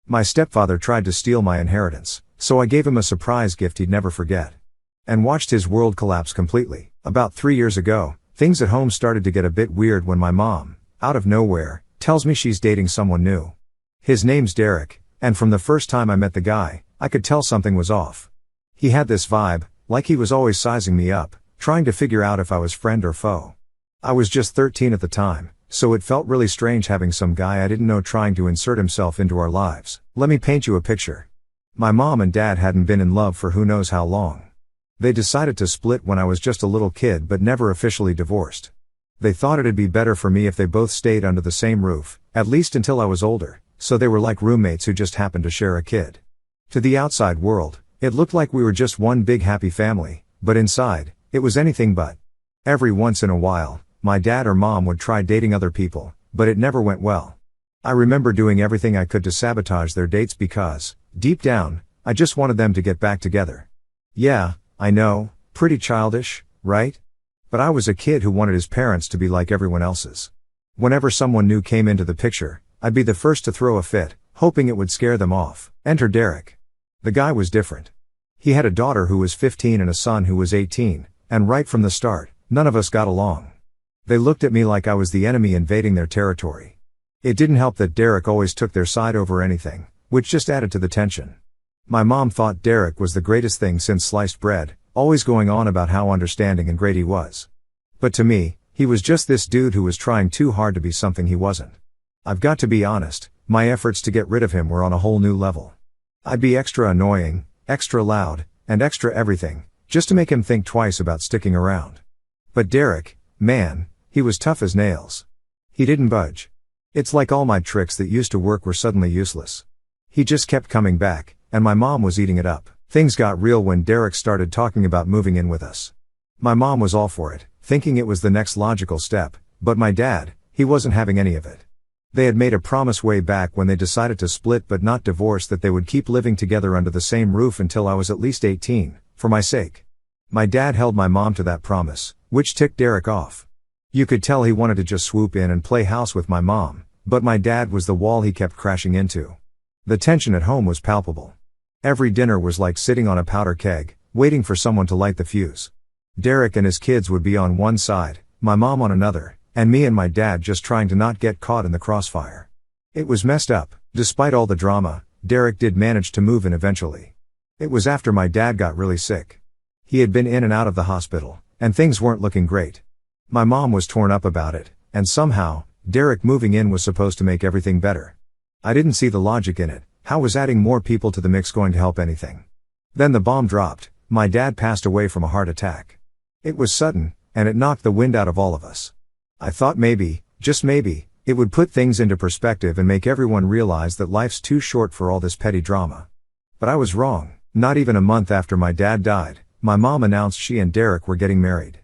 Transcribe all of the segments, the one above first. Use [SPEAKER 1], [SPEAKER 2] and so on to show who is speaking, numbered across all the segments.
[SPEAKER 1] My stepfather tried to steal my inheritance, so I gave him a surprise gift he'd never forget. And watched his world collapse completely. About 3 years ago, things at home started to get a bit weird when my mom, out of nowhere, tells me she's dating someone new. His name's Derek, and from the first time I met the guy, I could tell something was off. He had this vibe, like he was always sizing me up, trying to figure out if I was friend or foe. I was just 13 at the time, so it felt really strange having some guy I didn't know trying to insert himself into our lives. Let me paint you a picture. My mom and dad hadn't been in love for who knows how long. They decided to split when I was just a little kid but never officially divorced. They thought it'd be better for me if they both stayed under the same roof, at least until I was older, so they were like roommates who just happened to share a kid. To the outside world, it looked like we were just one big happy family, but inside, it was anything but. Every once in a while, my dad or mom would try dating other people, but it never went well. I remember doing everything I could to sabotage their dates because, deep down, I just wanted them to get back together. Yeah, I know, pretty childish, right? But I was a kid who wanted his parents to be like everyone else's. Whenever someone new came into the picture, I'd be the first to throw a fit, hoping it would scare them off. Enter Derek. The guy was different. He had a daughter who was 15 and a son who was 18, and right from the start, none of us got along. They looked at me like I was the enemy invading their territory. It didn't help that Derek always took their side over anything, which just added to the tension. My mom thought Derek was the greatest thing since sliced bread, always going on about how understanding and great he was. But to me, he was just this dude who was trying too hard to be something he wasn't. I've got to be honest, my efforts to get rid of him were on a whole new level. I'd be extra annoying, extra loud, and extra everything, just to make him think twice about sticking around. But Derek, man, he was tough as nails. He didn't budge. It's like all my tricks that used to work were suddenly useless. He just kept coming back, and my mom was eating it up. Things got real when Derek started talking about moving in with us. My mom was all for it, thinking it was the next logical step, but my dad, he wasn't having any of it. They had made a promise way back when they decided to split but not divorce that they would keep living together under the same roof until I was at least 18, for my sake. My dad held my mom to that promise, which ticked Derek off. You could tell he wanted to just swoop in and play house with my mom, but my dad was the wall he kept crashing into. The tension at home was palpable. Every dinner was like sitting on a powder keg, waiting for someone to light the fuse. Derek and his kids would be on one side, my mom on another, and me and my dad just trying to not get caught in the crossfire. It was messed up. Despite all the drama, Derek did manage to move in eventually. It was after my dad got really sick. He had been in and out of the hospital, and things weren't looking great. My mom was torn up about it, and somehow, Derek moving in was supposed to make everything better. I didn't see the logic in it. How was adding more people to the mix going to help anything? Then the bomb dropped. My dad passed away from a heart attack. It was sudden, and it knocked the wind out of all of us. I thought maybe, just maybe, it would put things into perspective and make everyone realize that life's too short for all this petty drama. But I was wrong. Not even a month after my dad died, my mom announced she and Derek were getting married.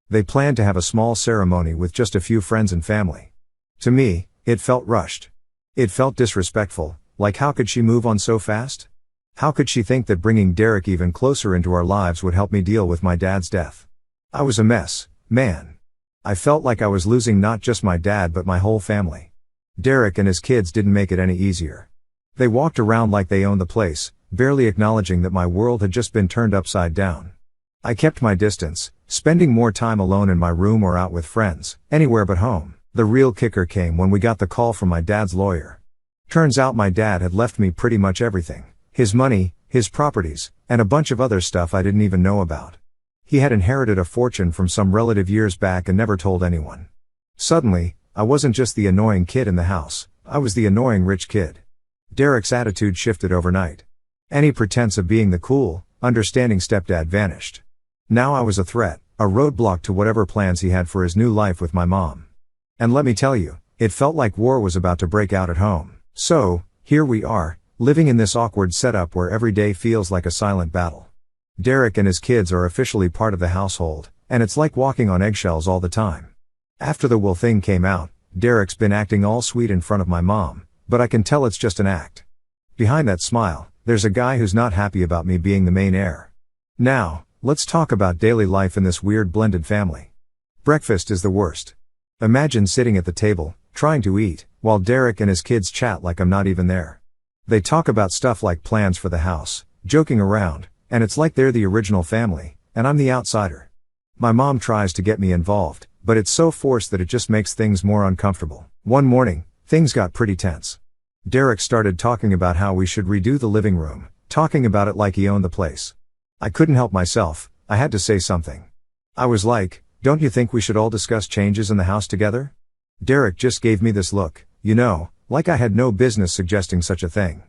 [SPEAKER 1] They planned to have a small ceremony with just a few friends and family. To me, it felt rushed. It felt disrespectful, like how could she move on so fast? How could she think that bringing Derek even closer into our lives would help me deal with my dad's death? I was a mess, man. I felt like I was losing not just my dad but my whole family. Derek and his kids didn't make it any easier. They walked around like they owned the place, barely acknowledging that my world had just been turned upside down. I kept my distance, spending more time alone in my room or out with friends, anywhere but home. The real kicker came when we got the call from my dad's lawyer. Turns out my dad had left me pretty much everything. His money, his properties, and a bunch of other stuff I didn't even know about. He had inherited a fortune from some relative years back and never told anyone. Suddenly, I wasn't just the annoying kid in the house, I was the annoying rich kid. Derek's attitude shifted overnight. Any pretense of being the cool, understanding stepdad vanished. Now I was a threat, a roadblock to whatever plans he had for his new life with my mom. And let me tell you, it felt like war was about to break out at home. So, here we are, living in this awkward setup where every day feels like a silent battle. Derek and his kids are officially part of the household, and it's like walking on eggshells all the time. After the will thing came out, Derek's been acting all sweet in front of my mom, but I can tell it's just an act. Behind that smile, there's a guy who's not happy about me being the main heir. Now, let's talk about daily life in this weird blended family. Breakfast is the worst. Imagine sitting at the table, trying to eat, while Derek and his kids chat like I'm not even there. They talk about stuff like plans for the house, joking around, and it's like they're the original family, and I'm the outsider. My mom tries to get me involved, but it's so forced that it just makes things more uncomfortable. One morning, things got pretty tense. Derek started talking about how we should redo the living room, talking about it like he owned the place. I couldn't help myself, I had to say something. I was like, "Don't you think we should all discuss changes in the house together?" Derek just gave me this look, like I had no business suggesting such a thing.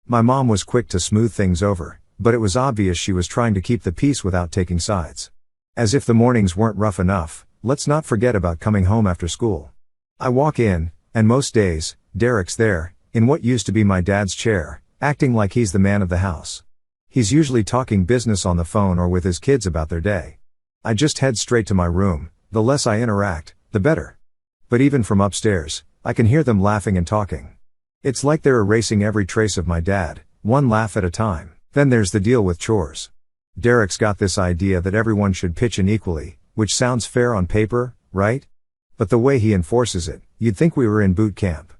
[SPEAKER 1] My mom was quick to smooth things over, but it was obvious she was trying to keep the peace without taking sides. As if the mornings weren't rough enough, let's not forget about coming home after school. I walk in, and most days, Derek's there, in what used to be my dad's chair, acting like he's the man of the house. He's usually talking business on the phone or with his kids about their day. I just head straight to my room, the less I interact, the better. But even from upstairs, I can hear them laughing and talking. It's like they're erasing every trace of my dad, one laugh at a time. Then there's the deal with chores. Derek's got this idea that everyone should pitch in equally, which sounds fair on paper, right? But the way he enforces it, you'd think we were in boot camp.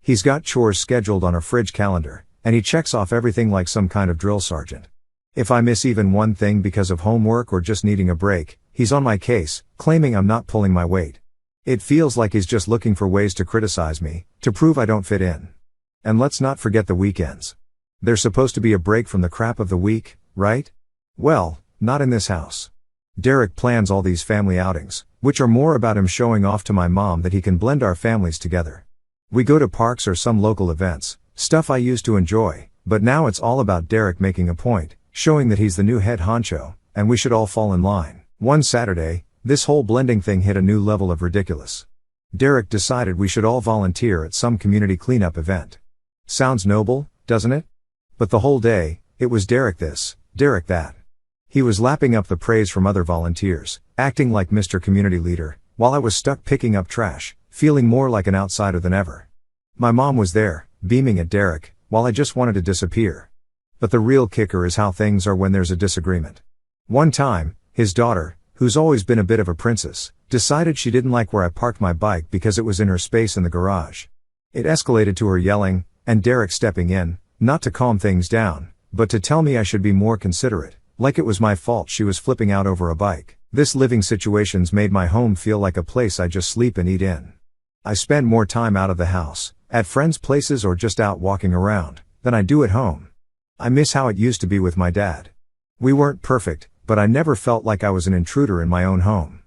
[SPEAKER 1] He's got chores scheduled on a fridge calendar, and he checks off everything like some kind of drill sergeant. If I miss even one thing because of homework or just needing a break, he's on my case, claiming I'm not pulling my weight. It feels like he's just looking for ways to criticize me, to prove I don't fit in. And let's not forget the weekends. They're supposed to be a break from the crap of the week, right? Well, not in this house. Derek plans all these family outings, which are more about him showing off to my mom that he can blend our families together. We go to parks or some local events, stuff I used to enjoy, but now it's all about Derek making a point, showing that he's the new head honcho, and we should all fall in line. One Saturday, this whole blending thing hit a new level of ridiculous. Derek decided we should all volunteer at some community cleanup event. Sounds noble, doesn't it? But the whole day, it was Derek this, Derek that. He was lapping up the praise from other volunteers, acting like Mr. Community Leader, while I was stuck picking up trash, feeling more like an outsider than ever. My mom was there, beaming at Derek, while I just wanted to disappear. But the real kicker is how things are when there's a disagreement. One time, his daughter, who's always been a bit of a princess, decided she didn't like where I parked my bike because it was in her space in the garage. It escalated to her yelling, and Derek stepping in, not to calm things down, but to tell me I should be more considerate, like it was my fault she was flipping out over a bike. This living situation's made my home feel like a place I just sleep and eat in. I spend more time out of the house, at friends' places or just out walking around, than I do at home. I miss how it used to be with my dad. We weren't perfect, but I never felt like I was an intruder in my own home.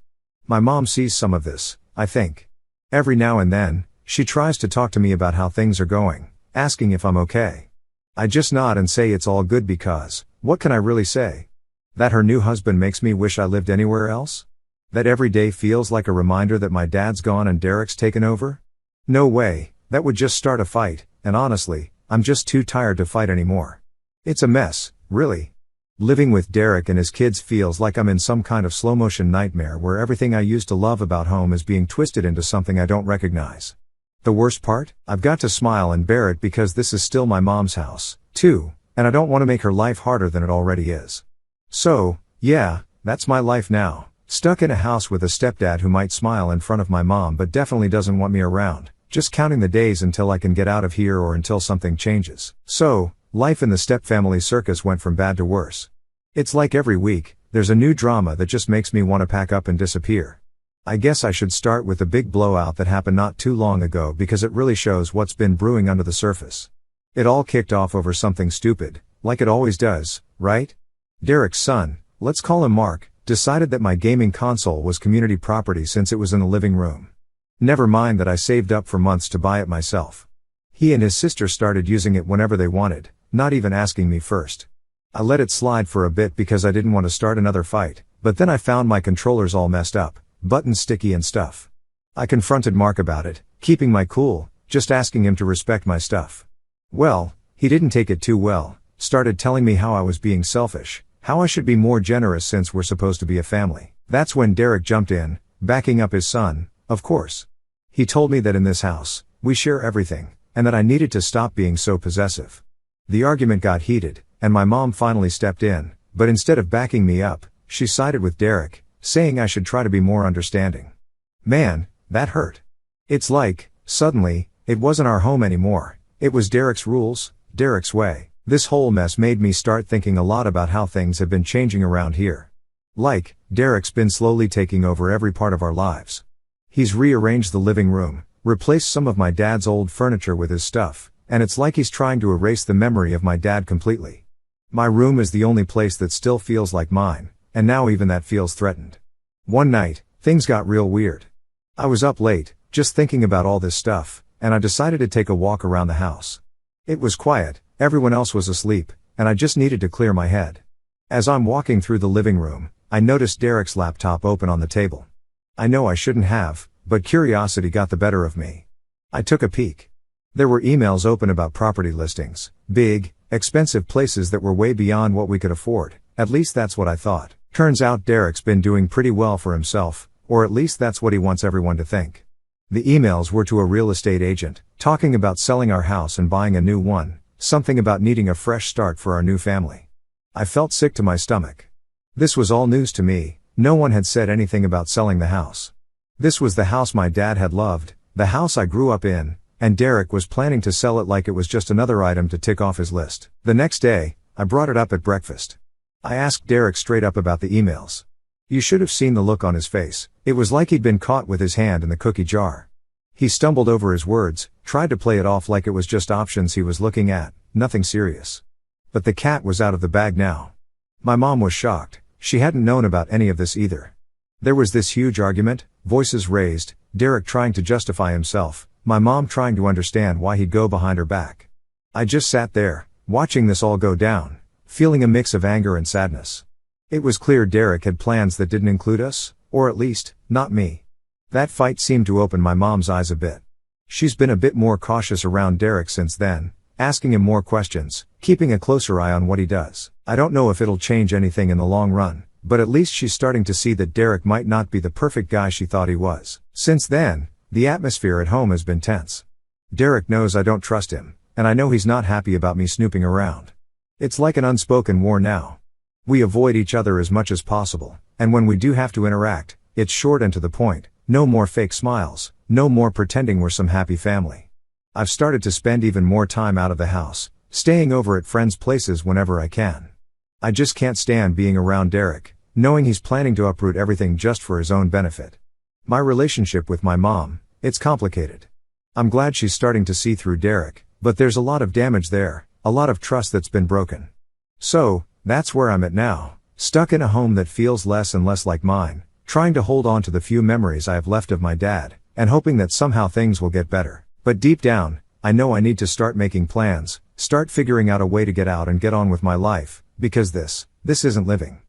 [SPEAKER 1] My mom sees some of this, I think. Every now and then, she tries to talk to me about how things are going, asking if I'm okay. I just nod and say it's all good because, what can I really say? That her new husband makes me wish I lived anywhere else? That every day feels like a reminder that my dad's gone and Derek's taken over? No way, that would just start a fight, and honestly, I'm just too tired to fight anymore. It's a mess, really. Living with Derek and his kids feels like I'm in some kind of slow-motion nightmare where everything I used to love about home is being twisted into something I don't recognize. The worst part? I've got to smile and bear it because this is still my mom's house, too, and I don't want to make her life harder than it already is. So, yeah, that's my life now, stuck in a house with a stepdad who might smile in front of my mom but definitely doesn't want me around, just counting the days until I can get out of here or until something changes. So, life in the stepfamily circus went from bad to worse. It's like every week, there's a new drama that just makes me want to pack up and disappear. I guess I should start with the big blowout that happened not too long ago because it really shows what's been brewing under the surface. It all kicked off over something stupid, like it always does, right? Derek's son, let's call him Mark, decided that my gaming console was community property since it was in the living room. Never mind that I saved up for months to buy it myself. He and his sister started using it whenever they wanted, not even asking me first. I let it slide for a bit because I didn't want to start another fight, but then I found my controllers all messed up, buttons sticky and stuff. I confronted Mark about it, keeping my cool, just asking him to respect my stuff. Well, he didn't take it too well, started telling me how I was being selfish, how I should be more generous since we're supposed to be a family. That's when Derek jumped in, backing up his son, of course. He told me that in this house, we share everything, and that I needed to stop being so possessive. The argument got heated, and my mom finally stepped in, but instead of backing me up, she sided with Derek, saying I should try to be more understanding. Man, that hurt. It's like, suddenly, it wasn't our home anymore, it was Derek's rules, Derek's way. This whole mess made me start thinking a lot about how things have been changing around here. Like, Derek's been slowly taking over every part of our lives. He's rearranged the living room, replaced some of my dad's old furniture with his stuff, and it's like he's trying to erase the memory of my dad completely. My room is the only place that still feels like mine, and now even that feels threatened. One night, things got real weird. I was up late, just thinking about all this stuff, and I decided to take a walk around the house. It was quiet, everyone else was asleep, and I just needed to clear my head. As I'm walking through the living room, I noticed Derek's laptop open on the table. I know I shouldn't have, but curiosity got the better of me. I took a peek. There were emails open about property listings, big, expensive places that were way beyond what we could afford, at least that's what I thought. Turns out Derek's been doing pretty well for himself, or at least that's what he wants everyone to think. The emails were to a real estate agent, talking about selling our house and buying a new one, something about needing a fresh start for our new family. I felt sick to my stomach. This was all news to me, no one had said anything about selling the house. This was the house my dad had loved, the house I grew up in, and Derek was planning to sell it like it was just another item to tick off his list. The next day, I brought it up at breakfast. I asked Derek straight up about the emails. You should have seen the look on his face, it was like he'd been caught with his hand in the cookie jar. He stumbled over his words, tried to play it off like it was just options he was looking at, nothing serious. But the cat was out of the bag now. My mom was shocked. She hadn't known about any of this either. There was this huge argument, voices raised, Derek trying to justify himself, my mom trying to understand why he'd go behind her back. I just sat there, watching this all go down, feeling a mix of anger and sadness. It was clear Derek had plans that didn't include us, or at least, not me. That fight seemed to open my mom's eyes a bit. She's been a bit more cautious around Derek since then, asking him more questions, keeping a closer eye on what he does. I don't know if it'll change anything in the long run, but at least she's starting to see that Derek might not be the perfect guy she thought he was. Since then, the atmosphere at home has been tense. Derek knows I don't trust him, and I know he's not happy about me snooping around. It's like an unspoken war now. We avoid each other as much as possible, and when we do have to interact, it's short and to the point, no more fake smiles, no more pretending we're some happy family. I've started to spend even more time out of the house, staying over at friends' places whenever I can. I just can't stand being around Derek, knowing he's planning to uproot everything just for his own benefit. My relationship with my mom, it's complicated. I'm glad she's starting to see through Derek, but there's a lot of damage there, a lot of trust that's been broken. So, that's where I'm at now, stuck in a home that feels less and less like mine, trying to hold on to the few memories I have left of my dad, and hoping that somehow things will get better. But deep down, I know I need to start making plans, start figuring out a way to get out and get on with my life, because this isn't living.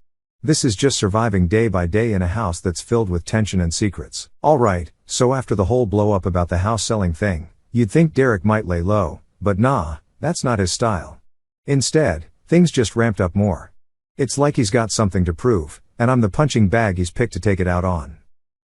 [SPEAKER 1] This is just surviving day by day in a house that's filled with tension and secrets. Alright, so after the whole blow up about the house selling thing, you'd think Derek might lay low, but nah, that's not his style. Instead, things just ramped up more. It's like he's got something to prove, and I'm the punching bag he's picked to take it out on.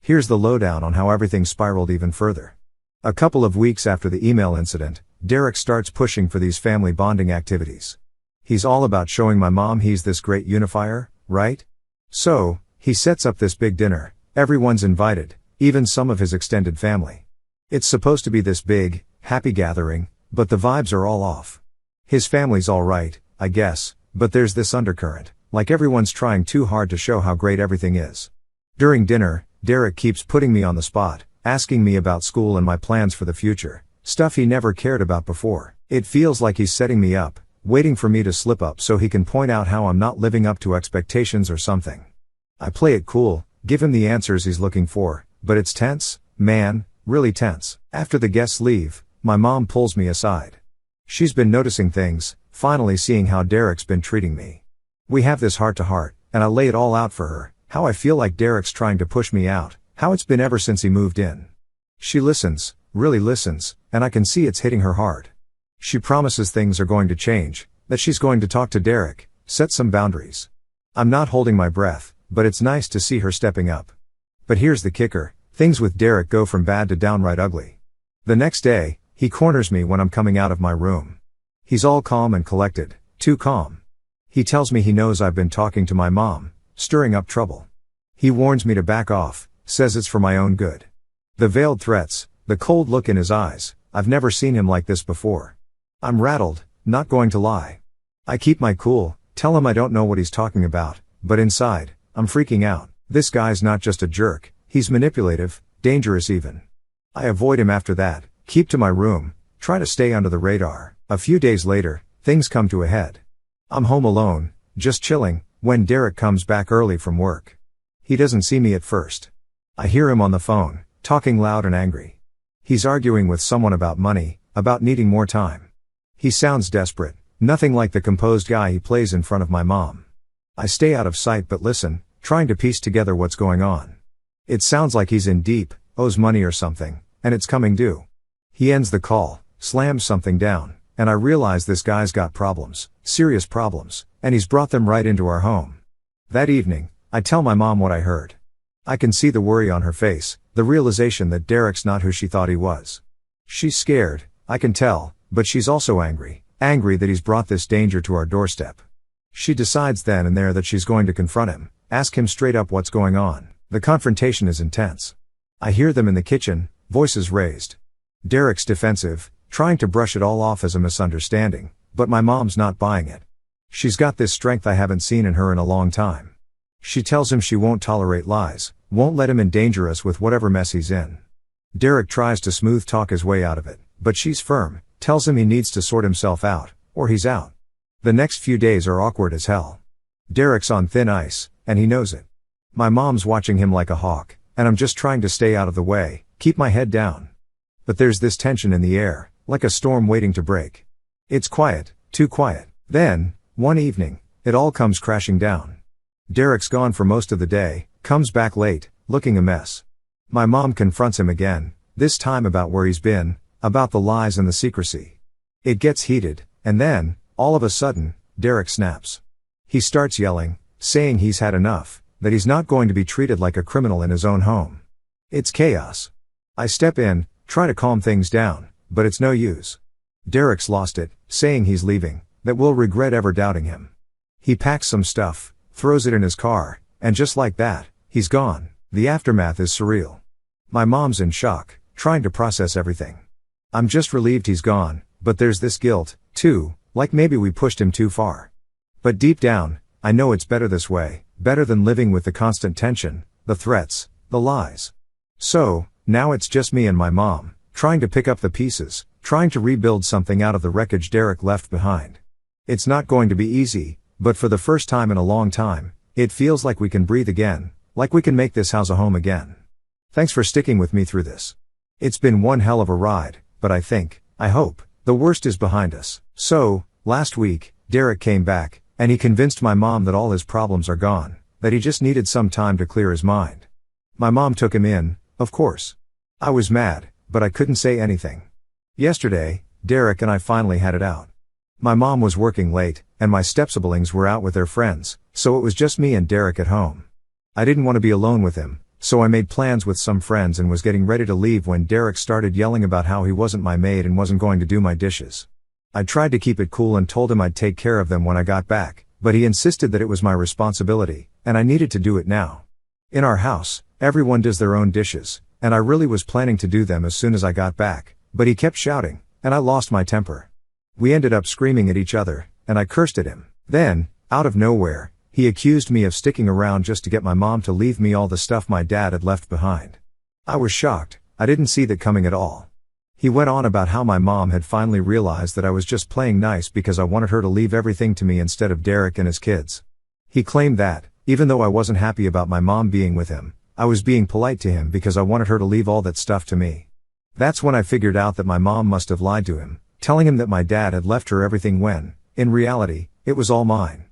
[SPEAKER 1] Here's the lowdown on how everything spiraled even further. A couple of weeks after the email incident, Derek starts pushing for these family bonding activities. He's all about showing my mom he's this great unifier, right? So, he sets up this big dinner, everyone's invited, even some of his extended family. It's supposed to be this big, happy gathering, but the vibes are all off. His family's alright, I guess, but there's this undercurrent, like everyone's trying too hard to show how great everything is. During dinner, Derek keeps putting me on the spot, asking me about school and my plans for the future, stuff he never cared about before. It feels like he's setting me up, waiting for me to slip up so he can point out how I'm not living up to expectations or something. I play it cool, give him the answers he's looking for, but it's tense, man, really tense. After the guests leave, my mom pulls me aside. She's been noticing things, finally seeing how Derek's been treating me. We have this heart-to-heart, and I lay it all out for her, how I feel like Derek's trying to push me out, how it's been ever since he moved in. She listens, really listens, and I can see it's hitting her hard. She promises things are going to change, that she's going to talk to Derek, set some boundaries. I'm not holding my breath, but it's nice to see her stepping up. But here's the kicker, things with Derek go from bad to downright ugly. The next day, he corners me when I'm coming out of my room. He's all calm and collected, too calm. He tells me he knows I've been talking to my mom, stirring up trouble. He warns me to back off, says it's for my own good. The veiled threats, the cold look in his eyes, I've never seen him like this before. I'm rattled, not going to lie. I keep my cool, tell him I don't know what he's talking about, but inside, I'm freaking out. This guy's not just a jerk, he's manipulative, dangerous even. I avoid him after that, keep to my room, try to stay under the radar. A few days later, things come to a head. I'm home alone, just chilling, when Derek comes back early from work. He doesn't see me at first. I hear him on the phone, talking loud and angry. He's arguing with someone about money, about needing more time. He sounds desperate, nothing like the composed guy he plays in front of my mom. I stay out of sight but listen, trying to piece together what's going on. It sounds like he's in deep, owes money or something, and it's coming due. He ends the call, slams something down, and I realize this guy's got problems, serious problems, and he's brought them right into our home. That evening, I tell my mom what I heard. I can see the worry on her face, the realization that Derek's not who she thought he was. She's scared, I can tell, but she's also angry that he's brought this danger to our doorstep. She decides then and there that she's going to confront him, ask him straight up what's going on. The confrontation is intense. I hear them in the kitchen, voices raised. Derek's defensive, trying to brush it all off as a misunderstanding, but my mom's not buying it. She's got this strength I haven't seen in her in a long time. She tells him she won't tolerate lies, won't let him endanger us with whatever mess he's in. Derek tries to smooth talk his way out of it, but she's firm, tells him he needs to sort himself out, or he's out. The next few days are awkward as hell. Derek's on thin ice, and he knows it. My mom's watching him like a hawk, and I'm just trying to stay out of the way, keep my head down. But there's this tension in the air, like a storm waiting to break. It's quiet, too quiet. Then, one evening, it all comes crashing down. Derek's gone for most of the day, comes back late, looking a mess. My mom confronts him again, this time about where he's been, about the lies and the secrecy. It gets heated, and then, all of a sudden, Derek snaps. He starts yelling, saying he's had enough, that he's not going to be treated like a criminal in his own home. It's chaos. I step in, try to calm things down, but it's no use. Derek's lost it, saying he's leaving, that we'll regret ever doubting him. He packs some stuff, throws it in his car, and just like that, he's gone. The aftermath is surreal. My mom's in shock, trying to process everything. I'm just relieved he's gone, but there's this guilt, too, like maybe we pushed him too far. But deep down, I know it's better this way, better than living with the constant tension, the threats, the lies. So, now it's just me and my mom, trying to pick up the pieces, trying to rebuild something out of the wreckage Derek left behind. It's not going to be easy, but for the first time in a long time, it feels like we can breathe again, like we can make this house a home again. Thanks for sticking with me through this. It's been one hell of a ride, but I hope, the worst is behind us. So, last week, Derek came back, and he convinced my mom that all his problems are gone, that he just needed some time to clear his mind. My mom took him in, of course. I was mad, but I couldn't say anything. Yesterday, Derek and I finally had it out. My mom was working late, and my step-siblings were out with their friends, so it was just me and Derek at home. I didn't want to be alone with him, so I made plans with some friends and was getting ready to leave when Derek started yelling about how he wasn't my maid and wasn't going to do my dishes. I tried to keep it cool and told him I'd take care of them when I got back, but he insisted that it was my responsibility, and I needed to do it now. In our house, everyone does their own dishes, and I really was planning to do them as soon as I got back, but he kept shouting, and I lost my temper. We ended up screaming at each other, and I cursed at him. Then, out of nowhere, he accused me of sticking around just to get my mom to leave me all the stuff my dad had left behind. I was shocked, I didn't see that coming at all. He went on about how my mom had finally realized that I was just playing nice because I wanted her to leave everything to me instead of Derek and his kids. He claimed that, even though I wasn't happy about my mom being with him, I was being polite to him because I wanted her to leave all that stuff to me. That's when I figured out that my mom must have lied to him, telling him that my dad had left her everything when, in reality, it was all mine.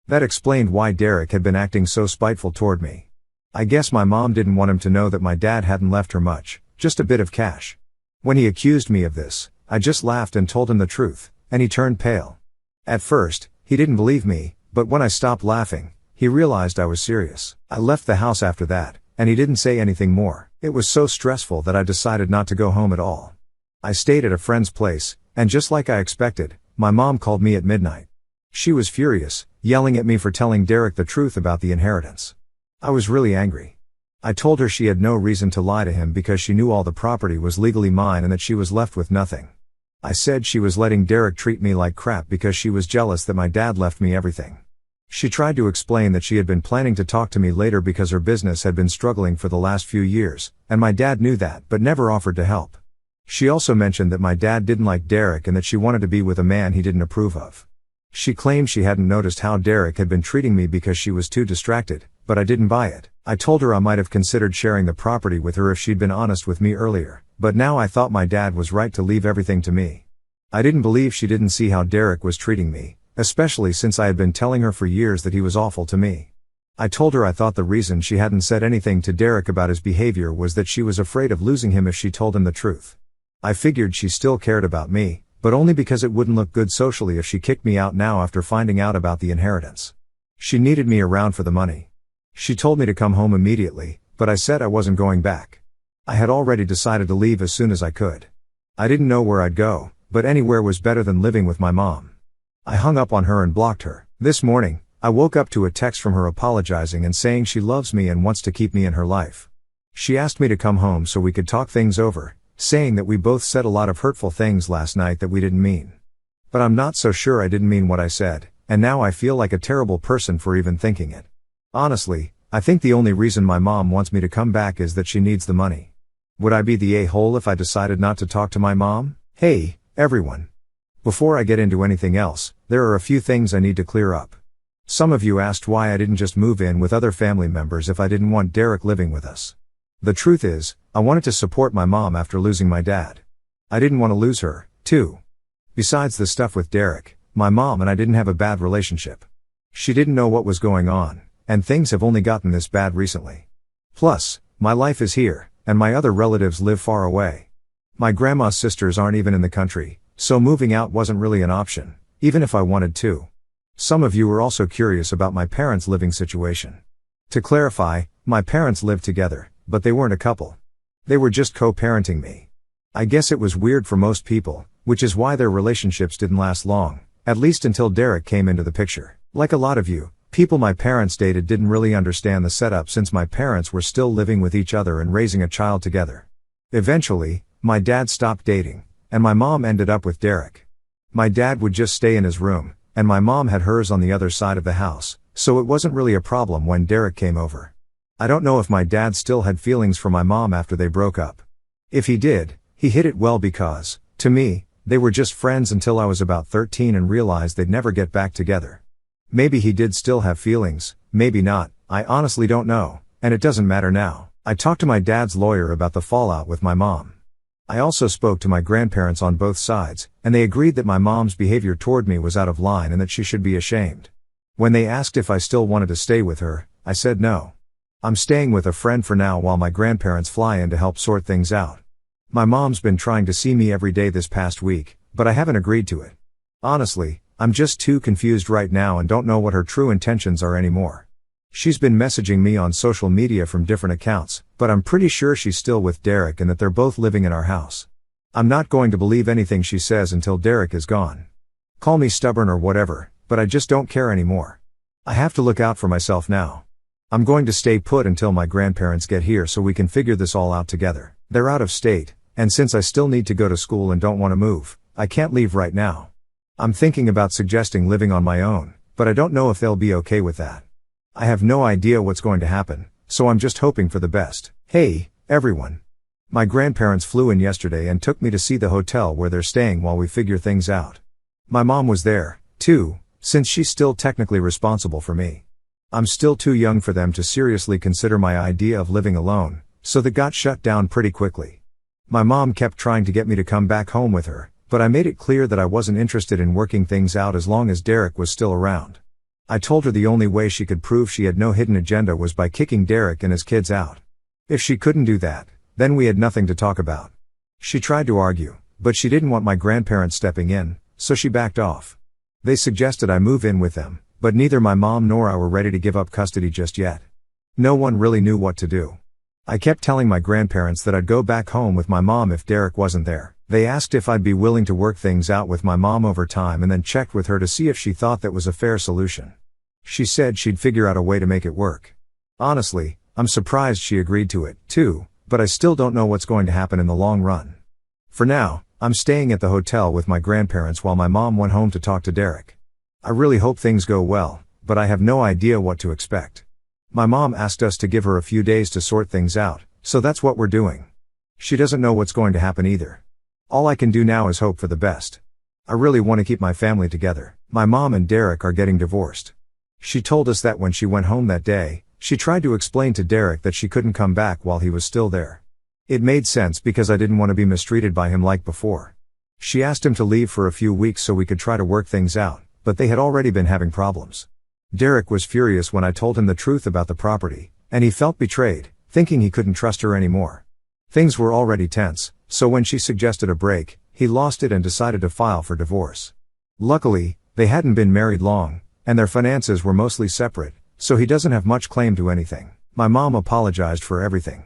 [SPEAKER 1] That explained why Derek had been acting so spiteful toward me. I guess my mom didn't want him to know that my dad hadn't left her much, just a bit of cash. When he accused me of this, I just laughed and told him the truth, and he turned pale. At first, he didn't believe me, but when I stopped laughing, he realized I was serious. I left the house after that, and he didn't say anything more. It was so stressful that I decided not to go home at all. I stayed at a friend's place, and just like I expected, my mom called me at midnight. She was furious, yelling at me for telling Derek the truth about the inheritance. I was really angry. I told her she had no reason to lie to him because she knew all the property was legally mine and that she was left with nothing. I said she was letting Derek treat me like crap because she was jealous that my dad left me everything. She tried to explain that she had been planning to talk to me later because her business had been struggling for the last few years, and my dad knew that but never offered to help. She also mentioned that my dad didn't like Derek and that she wanted to be with a man he didn't approve of. She claimed she hadn't noticed how Derek had been treating me because she was too distracted, but I didn't buy it. I told her I might have considered sharing the property with her if she'd been honest with me earlier, but now I thought my dad was right to leave everything to me. I didn't believe she didn't see how Derek was treating me, especially since I had been telling her for years that he was awful to me. I told her I thought the reason she hadn't said anything to Derek about his behavior was that she was afraid of losing him if she told him the truth. I figured she still cared about me, but only because it wouldn't look good socially if she kicked me out now after finding out about the inheritance. She needed me around for the money. She told me to come home immediately, but I said I wasn't going back. I had already decided to leave as soon as I could. I didn't know where I'd go, but anywhere was better than living with my mom. I hung up on her and blocked her. This morning, I woke up to a text from her apologizing and saying she loves me and wants to keep me in her life. She asked me to come home so we could talk things over, saying that we both said a lot of hurtful things last night that we didn't mean. But I'm not so sure I didn't mean what I said, and now I feel like a terrible person for even thinking it. Honestly, I think the only reason my mom wants me to come back is that she needs the money. Would I be the a-hole if I decided not to talk to my mom? Hey, everyone. Before I get into anything else, there are a few things I need to clear up. Some of you asked why I didn't just move in with other family members if I didn't want Derek living with us. The truth is, I wanted to support my mom after losing my dad. I didn't want to lose her, too. Besides the stuff with Derek, my mom and I didn't have a bad relationship. She didn't know what was going on, and things have only gotten this bad recently. Plus, my life is here, and my other relatives live far away. My grandma's sisters aren't even in the country, so moving out wasn't really an option, even if I wanted to. Some of you were also curious about my parents' living situation. To clarify, my parents lived together, but they weren't a couple. They were just co-parenting me. I guess it was weird for most people, which is why their relationships didn't last long, at least until Derek came into the picture. Like a lot of you, people my parents dated didn't really understand the setup since my parents were still living with each other and raising a child together. Eventually, my dad stopped dating, and my mom ended up with Derek. My dad would just stay in his room, and my mom had hers on the other side of the house, so it wasn't really a problem when Derek came over. I don't know if my dad still had feelings for my mom after they broke up. If he did, he hid it well because, to me, they were just friends until I was about 13 and realized they'd never get back together. Maybe he did still have feelings, maybe not, I honestly don't know, and it doesn't matter now. I talked to my dad's lawyer about the fallout with my mom. I also spoke to my grandparents on both sides, and they agreed that my mom's behavior toward me was out of line and that she should be ashamed. When they asked if I still wanted to stay with her, I said no. I'm staying with a friend for now while my grandparents fly in to help sort things out. My mom's been trying to see me every day this past week, but I haven't agreed to it. Honestly, I'm just too confused right now and don't know what her true intentions are anymore. She's been messaging me on social media from different accounts, but I'm pretty sure she's still with Derek and that they're both living in our house. I'm not going to believe anything she says until Derek is gone. Call me stubborn or whatever, but I just don't care anymore. I have to look out for myself now. I'm going to stay put until my grandparents get here so we can figure this all out together. They're out of state, and since I still need to go to school and don't want to move, I can't leave right now. I'm thinking about suggesting living on my own, but I don't know if they'll be okay with that. I have no idea what's going to happen, so I'm just hoping for the best. Hey, everyone. My grandparents flew in yesterday and took me to see the hotel where they're staying while we figure things out. My mom was there, too, since she's still technically responsible for me. I'm still too young for them to seriously consider my idea of living alone, so that got shut down pretty quickly. My mom kept trying to get me to come back home with her, but I made it clear that I wasn't interested in working things out as long as Derek was still around. I told her the only way she could prove she had no hidden agenda was by kicking Derek and his kids out. If she couldn't do that, then we had nothing to talk about. She tried to argue, but she didn't want my grandparents stepping in, so she backed off. They suggested I move in with them, but neither my mom nor I were ready to give up custody just yet. No one really knew what to do. I kept telling my grandparents that I'd go back home with my mom if Derek wasn't there. They asked if I'd be willing to work things out with my mom over time and then checked with her to see if she thought that was a fair solution. She said she'd figure out a way to make it work. Honestly, I'm surprised she agreed to it, too, but I still don't know what's going to happen in the long run. For now, I'm staying at the hotel with my grandparents while my mom went home to talk to Derek. I really hope things go well, but I have no idea what to expect. My mom asked us to give her a few days to sort things out, so that's what we're doing. She doesn't know what's going to happen either. All I can do now is hope for the best. I really want to keep my family together. My mom and Derek are getting divorced. She told us that when she went home that day, she tried to explain to Derek that she couldn't come back while he was still there. It made sense because I didn't want to be mistreated by him like before. She asked him to leave for a few weeks so we could try to work things out, but they had already been having problems. Derek was furious when I told him the truth about the property, and he felt betrayed, thinking he couldn't trust her anymore. Things were already tense, so when she suggested a break, he lost it and decided to file for divorce. Luckily, they hadn't been married long, and their finances were mostly separate, so he doesn't have much claim to anything. My mom apologized for everything.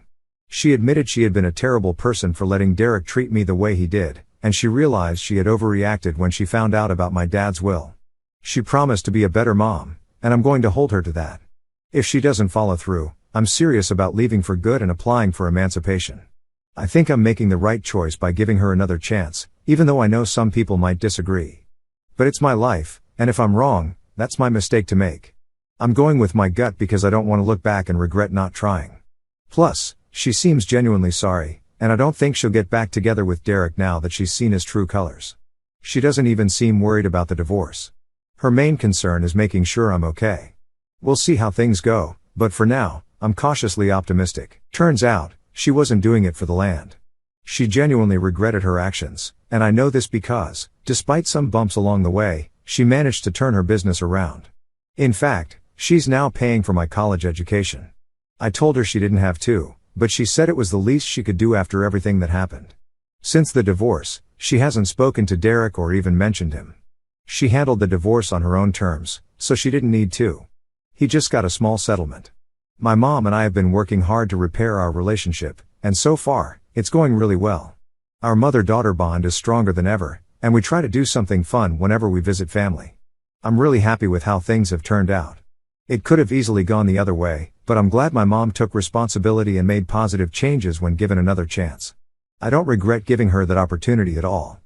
[SPEAKER 1] She admitted she had been a terrible person for letting Derek treat me the way he did, and she realized she had overreacted when she found out about my dad's will. She promised to be a better mom, and I'm going to hold her to that. If she doesn't follow through, I'm serious about leaving for good and applying for emancipation. I think I'm making the right choice by giving her another chance, even though I know some people might disagree. But it's my life, and if I'm wrong, that's my mistake to make. I'm going with my gut because I don't want to look back and regret not trying. Plus, she seems genuinely sorry, and I don't think she'll get back together with Derek now that she's seen his true colors. She doesn't even seem worried about the divorce. Her main concern is making sure I'm okay. We'll see how things go, but for now, I'm cautiously optimistic. Turns out, she wasn't doing it for the land. She genuinely regretted her actions, and I know this because, despite some bumps along the way, she managed to turn her business around. In fact, she's now paying for my college education. I told her she didn't have to, but she said it was the least she could do after everything that happened. Since the divorce, she hasn't spoken to Derek or even mentioned him. She handled the divorce on her own terms, so she didn't need to. He just got a small settlement. My mom and I have been working hard to repair our relationship, and so far, it's going really well. Our mother-daughter bond is stronger than ever, and we try to do something fun whenever we visit family. I'm really happy with how things have turned out. It could have easily gone the other way, but I'm glad my mom took responsibility and made positive changes when given another chance. I don't regret giving her that opportunity at all.